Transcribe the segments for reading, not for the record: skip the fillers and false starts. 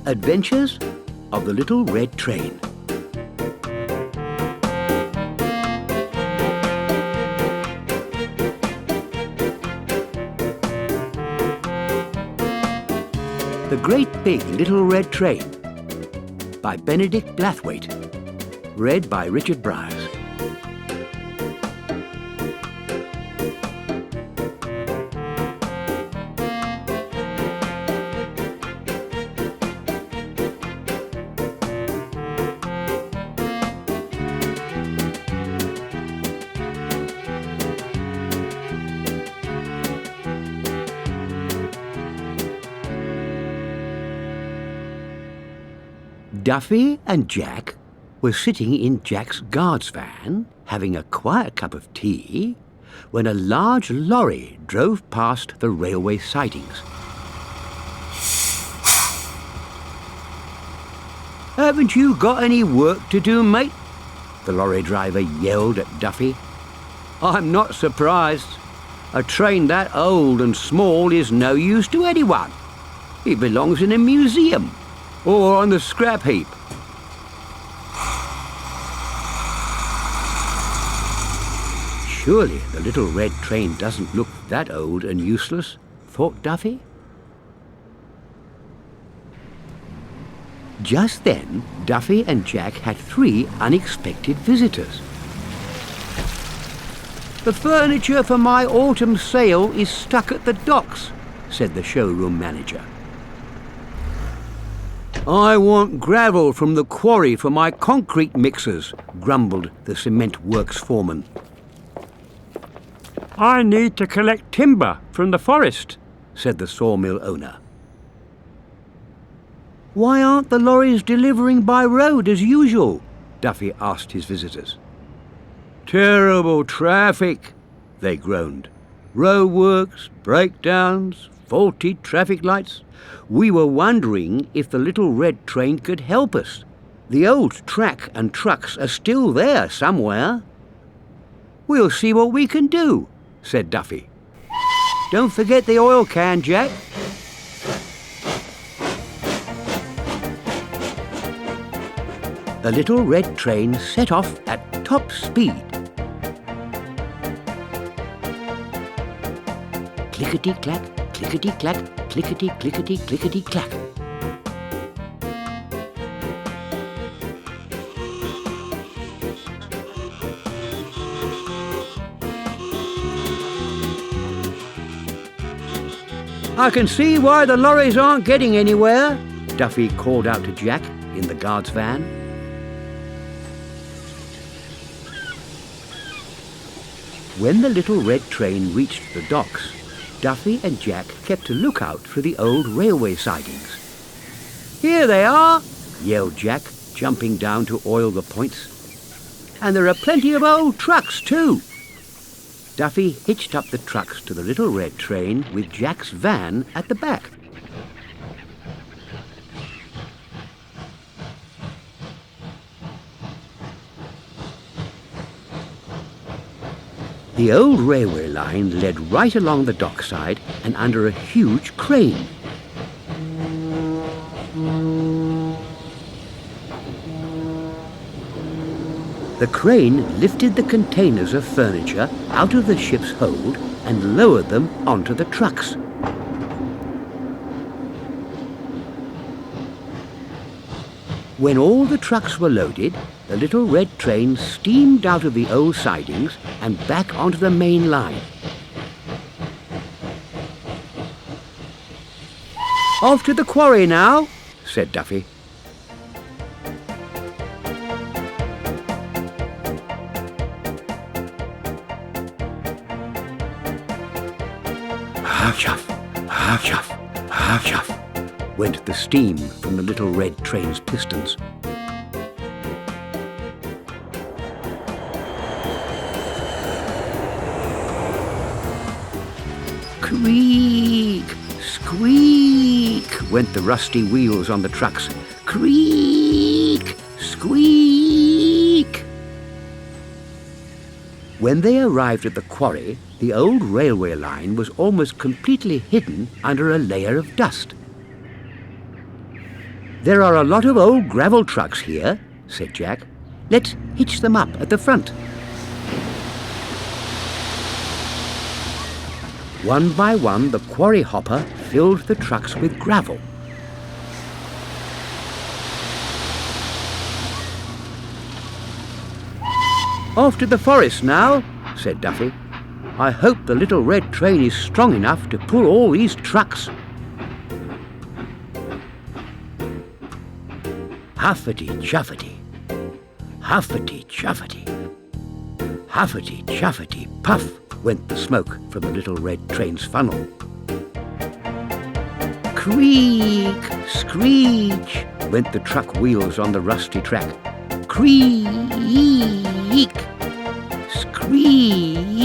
Adventures of the Little Red Train. The Great Big Little Red Train by Benedict Blathwaite. Read by Richard Briers. Duffy and Jack were sitting in Jack's guard's van, having a quiet cup of tea, when a large lorry drove past the railway sidings. "Haven't you got any work to do, mate?" the lorry driver yelled at Duffy. "I'm not surprised. A train that old and small is no use to anyone. It belongs in a museum or on the scrap heap." Surely the little red train doesn't look that old and useless, thought Duffy. Just then, Duffy and Jack had 3 unexpected visitors. "The furniture for my autumn sale is stuck at the docks," said the showroom manager. "I want gravel from the quarry for my concrete mixers," grumbled the cement works foreman. "I need to collect timber from the forest," said the sawmill owner. "Why aren't the lorries delivering by road as usual?" Duffy asked his visitors. "Terrible traffic," they groaned. "Roadworks, breakdowns, faulty traffic lights. We were wondering if the little red train could help us. The old track and trucks are still there somewhere." "We'll see what we can do," said Duffy. "Don't forget the oil can, Jack." The little red train set off at top speed. Clickety-clack, clickety-clack, clickety-clickety-clickety-clack. "I can see why the lorries aren't getting anywhere," Duffy called out to Jack in the guard's van. When the little red train reached the docks, Duffy and Jack kept a lookout for the old railway sidings. "Here they are," yelled Jack, jumping down to oil the points. "And there are plenty of old trucks too." Duffy hitched up the trucks to the little red train with Jack's van at the back. The old railway line led right along the dockside and under a huge crane. The crane lifted the containers of furniture out of the ship's hold and lowered them onto the trucks. When all the trucks were loaded, the little red train steamed out of the old sidings and back onto the main line. "Off to the quarry now," said Duffy. "Huff-chuff, huff-chuff, huff-chuff," went the steam from the little red train's pistons. Creak, squeak, went the rusty wheels on the trucks. Creak, squeak. When they arrived at the quarry, the old railway line was almost completely hidden under a layer of dust. "There are a lot of old gravel trucks here," said Jack. "Let's hitch them up at the front." One by one, the quarry hopper filled the trucks with gravel. "Off to the forest now," said Duffy. "I hope the little red train is strong enough to pull all these trucks." Huffety-chuffety, huffety-chuffety, huffety-chuffety, puff went the smoke from the little red train's funnel. Creak, screech went the truck wheels on the rusty track. Creak, screech.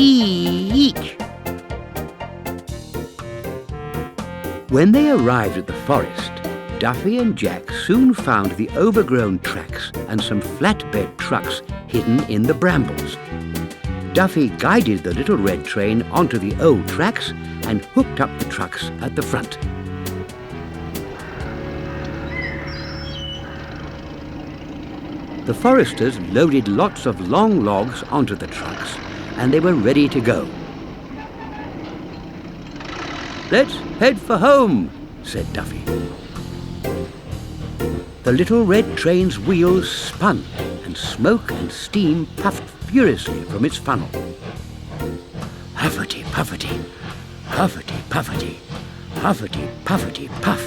When they arrived at the forest, Duffy and Jack soon found the overgrown tracks and some flatbed trucks hidden in the brambles. Duffy guided the little red train onto the old tracks and hooked up the trucks at the front. The foresters loaded lots of long logs onto the trucks, and they were ready to go. "Let's head for home," said Duffy. The little red train's wheels spun, and smoke and steam puffed furiously from its funnel. Huffety-puffety, huffety-puffety, huffety-puffety, puff.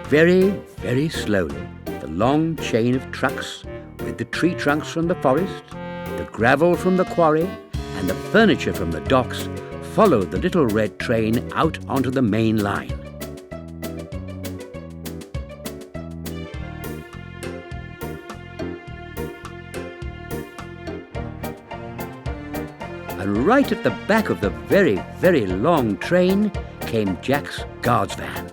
Very, very slowly, the long chain of trucks, with the tree trunks from the forest, the gravel from the quarry, and the furniture from the docks, followed the little red train out onto the main line. And right at the back of the very, very long train came Jack's guards van.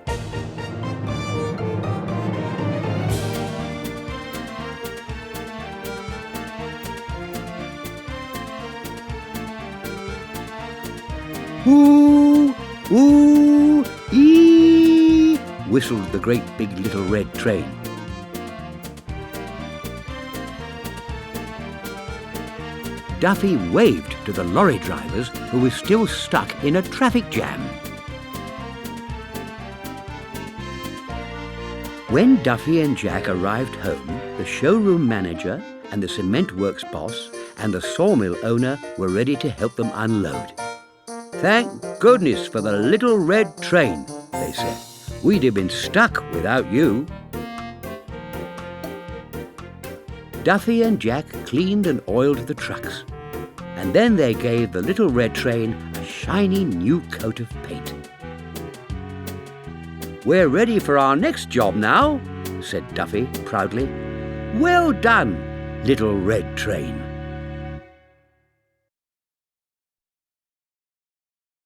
"Ooh, ooh, ee," whistled the great big little red train. Duffy waved to the lorry drivers who were still stuck in a traffic jam. When Duffy and Jack arrived home, the showroom manager and the cement works boss and the sawmill owner were ready to help them unload. "Thank goodness for the little red train," they said. "We'd have been stuck without you." Duffy and Jack cleaned and oiled the trucks, and then they gave the little red train a shiny new coat of paint. "We're ready for our next job now," said Duffy proudly. "Well done, little red train."